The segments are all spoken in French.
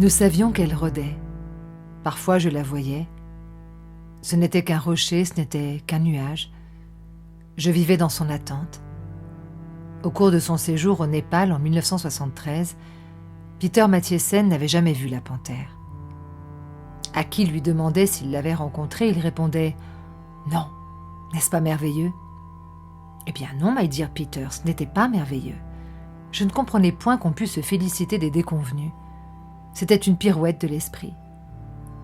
Nous savions qu'elle rôdait. Parfois je la voyais. Ce n'était qu'un rocher, ce n'était qu'un nuage. Je vivais dans son attente. Au cours de son séjour au Népal en 1973, Peter Mathiesen n'avait jamais vu la panthère. À qui lui demandait s'il l'avait rencontrée, il répondait « Non, n'est-ce pas merveilleux ?» Eh bien non, my dear Peter, ce n'était pas merveilleux. Je ne comprenais point qu'on pût se féliciter des déconvenus. C'était une pirouette de l'esprit.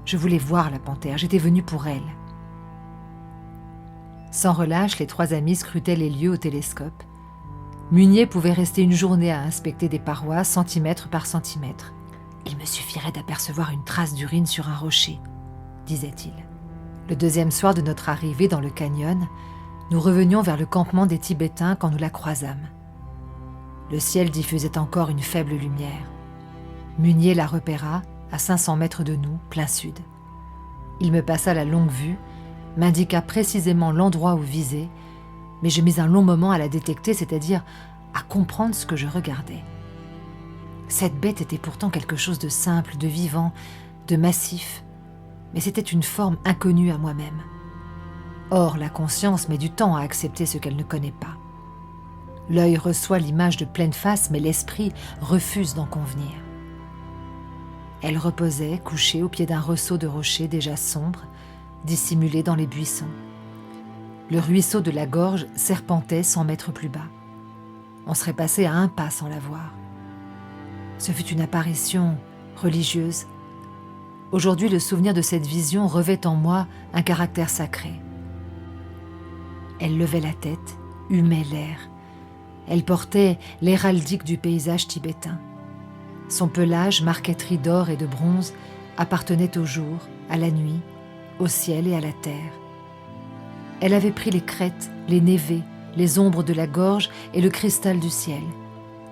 Je voulais voir la panthère, j'étais venu pour elle. Sans relâche, les trois amis scrutaient les lieux au télescope. Munier pouvait rester une journée à inspecter des parois, centimètre par centimètre. « Il me suffirait d'apercevoir une trace d'urine sur un rocher », disait-il. Le deuxième soir de notre arrivée dans le canyon, nous revenions vers le campement des Tibétains quand nous la croisâmes. Le ciel diffusait encore une faible lumière. Munier la repéra, à 500 mètres de nous, plein sud. Il me passa la longue vue, m'indiqua précisément l'endroit où viser, mais je mis un long moment à la détecter, c'est-à-dire à comprendre ce que je regardais. Cette bête était pourtant quelque chose de simple, de vivant, de massif, mais c'était une forme inconnue à moi-même. Or, la conscience met du temps à accepter ce qu'elle ne connaît pas. L'œil reçoit l'image de pleine face, mais l'esprit refuse d'en convenir. Elle reposait, couchée au pied d'un ressaut de rochers déjà sombre, dissimulé dans les buissons. Le ruisseau de la gorge serpentait 100 mètres plus bas. On serait passé à un pas sans la voir. Ce fut une apparition religieuse. Aujourd'hui, le souvenir de cette vision revêt en moi un caractère sacré. Elle levait la tête, humait l'air. Elle portait l'héraldique du paysage tibétain. Son pelage, marqueterie d'or et de bronze, appartenait au jour, à la nuit, au ciel et à la terre. Elle avait pris les crêtes, les névés, les ombres de la gorge et le cristal du ciel,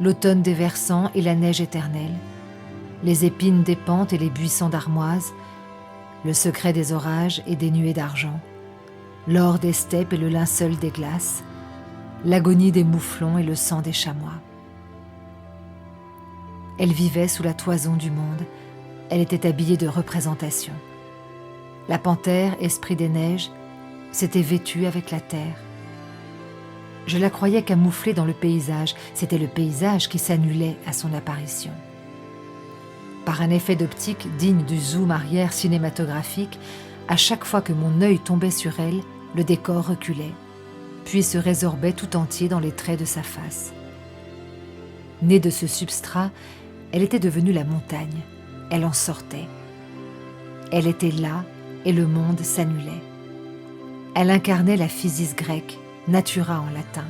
l'automne des versants et la neige éternelle, les épines des pentes et les buissons d'armoise, le secret des orages et des nuées d'argent, l'or des steppes et le linceul des glaces, l'agonie des mouflons et le sang des chamois. Elle vivait sous la toison du monde, elle était habillée de représentations. La panthère, esprit des neiges, s'était vêtue avec la terre. Je la croyais camouflée dans le paysage, c'était le paysage qui s'annulait à son apparition. Par un effet d'optique digne du zoom arrière cinématographique, à chaque fois que mon œil tombait sur elle, le décor reculait, puis se résorbait tout entier dans les traits de sa face. Née de ce substrat, elle était devenue la montagne, elle en sortait. Elle était là et le monde s'annulait. Elle incarnait la physis grecque, natura en latin,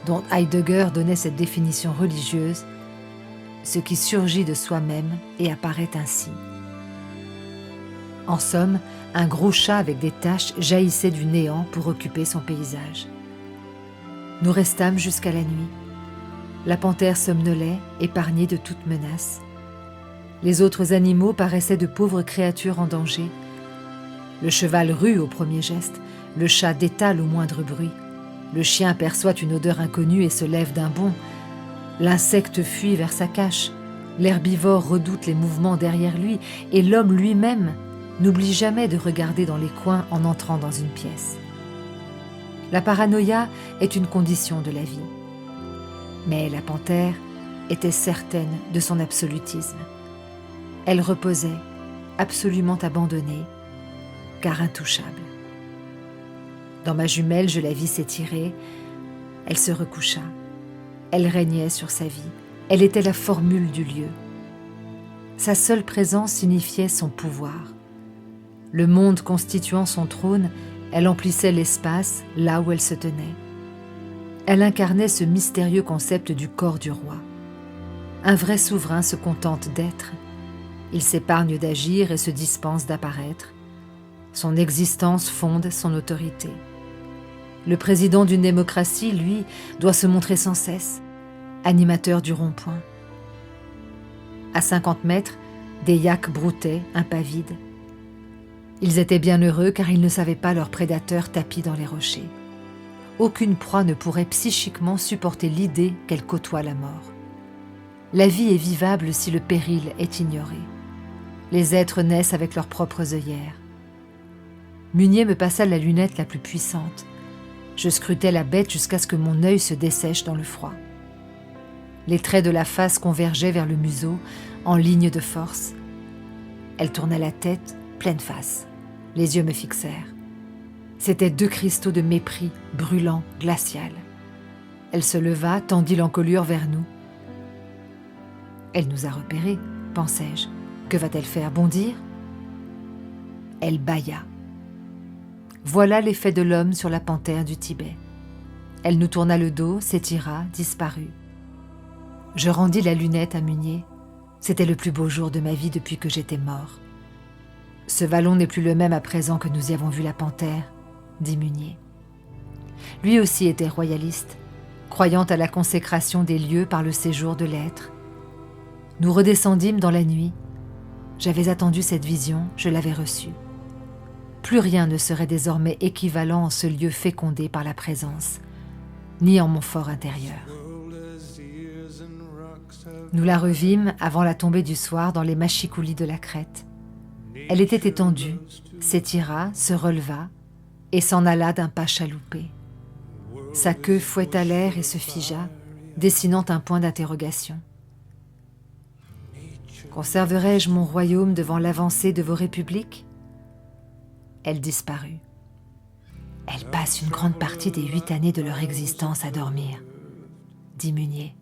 dont Heidegger donnait cette définition religieuse, ce qui surgit de soi-même et apparaît ainsi. En somme, un gros chat avec des taches jaillissait du néant pour occuper son paysage. Nous restâmes jusqu'à la nuit. La panthère somnolait, épargnée de toute menace. Les autres animaux paraissaient de pauvres créatures en danger. Le cheval rue au premier geste, le chat détale au moindre bruit. Le chien perçoit une odeur inconnue et se lève d'un bond. L'insecte fuit vers sa cache. L'herbivore redoute les mouvements derrière lui et l'homme lui-même n'oublie jamais de regarder dans les coins en entrant dans une pièce. La paranoïa est une condition de la vie. Mais la panthère était certaine de son absolutisme. Elle reposait, absolument abandonnée, car intouchable. Dans ma jumelle, je la vis s'étirer. Elle se recoucha. Elle régnait sur sa vie. Elle était la formule du lieu. Sa seule présence signifiait son pouvoir. Le monde constituant son trône, elle emplissait l'espace là où elle se tenait. Elle incarnait ce mystérieux concept du corps du roi. Un vrai souverain se contente d'être. Il s'épargne d'agir et se dispense d'apparaître. Son existence fonde son autorité. Le président d'une démocratie, lui, doit se montrer sans cesse, animateur du rond-point. À 50 mètres, des yaks broutaient, impavides. Ils étaient bien heureux car ils ne savaient pas leur prédateur tapi dans les rochers. Aucune proie ne pourrait psychiquement supporter l'idée qu'elle côtoie la mort. La vie est vivable si le péril est ignoré. Les êtres naissent avec leurs propres œillères. Munier me passa la lunette la plus puissante. Je scrutais la bête jusqu'à ce que mon œil se dessèche dans le froid. Les traits de la face convergeaient vers le museau, en ligne de force. Elle tourna la tête, pleine face. Les yeux me fixèrent. C'étaient 2 cristaux de mépris, brûlants, glacial. Elle se leva, tendit l'encolure vers nous. Elle nous a repérés, pensai-je. Que va-t-elle faire, bondir? Elle bâilla. Voilà l'effet de l'homme sur la panthère du Tibet. Elle nous tourna le dos, s'étira, disparut. Je rendis la lunette à Munier. C'était le plus beau jour de ma vie depuis que j'étais mort. Ce vallon n'est plus le même à présent que nous y avons vu la panthère, dit Munier. Lui aussi était royaliste, croyant à la consécration des lieux par le séjour de l'être. Nous redescendîmes dans la nuit. J'avais attendu cette vision, je l'avais reçue. Plus rien ne serait désormais équivalent en ce lieu fécondé par la présence, ni en mon fort intérieur. Nous la revîmes avant la tombée du soir dans les machicoulis de la crête. Elle était étendue, s'étira, se releva et s'en alla d'un pas chaloupé. Sa queue fouetta l'air et se figea, dessinant un point d'interrogation. Conserverai-je mon royaume devant l'avancée de vos républiques? Elle disparut. Elles passent une grande partie des 8 années de leur existence à dormir, dit Munier.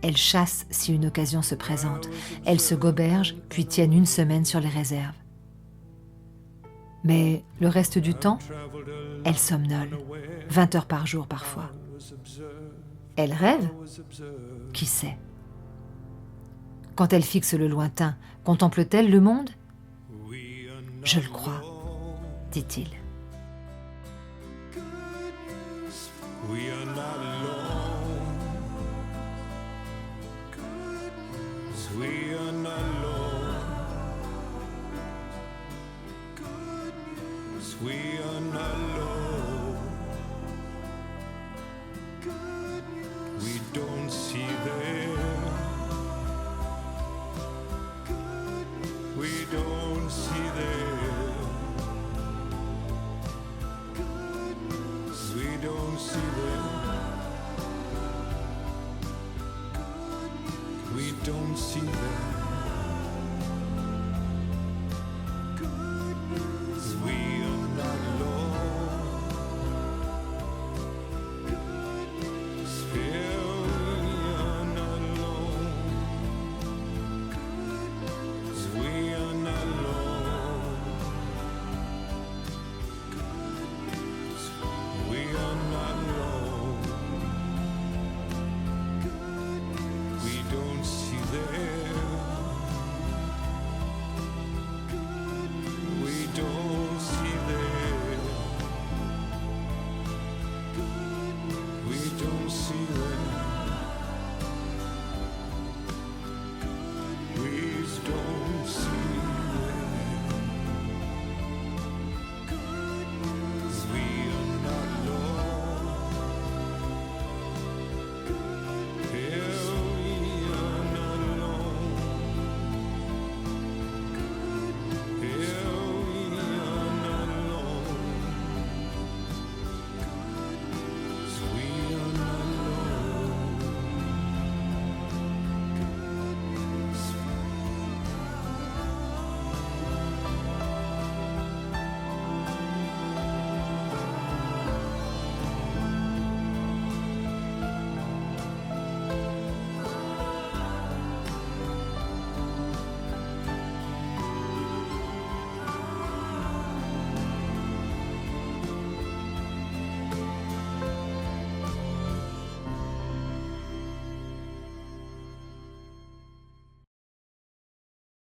Elles chassent si une occasion se présente. Elles se gobergent, puis tiennent 1 semaine sur les réserves. Mais le reste du temps, elles somnolent, 20 heures par jour parfois. Elles rêvent? Qui sait? Quand elles fixent le lointain, contemplent-elles le monde? Je le crois, dit-il. We don't see them.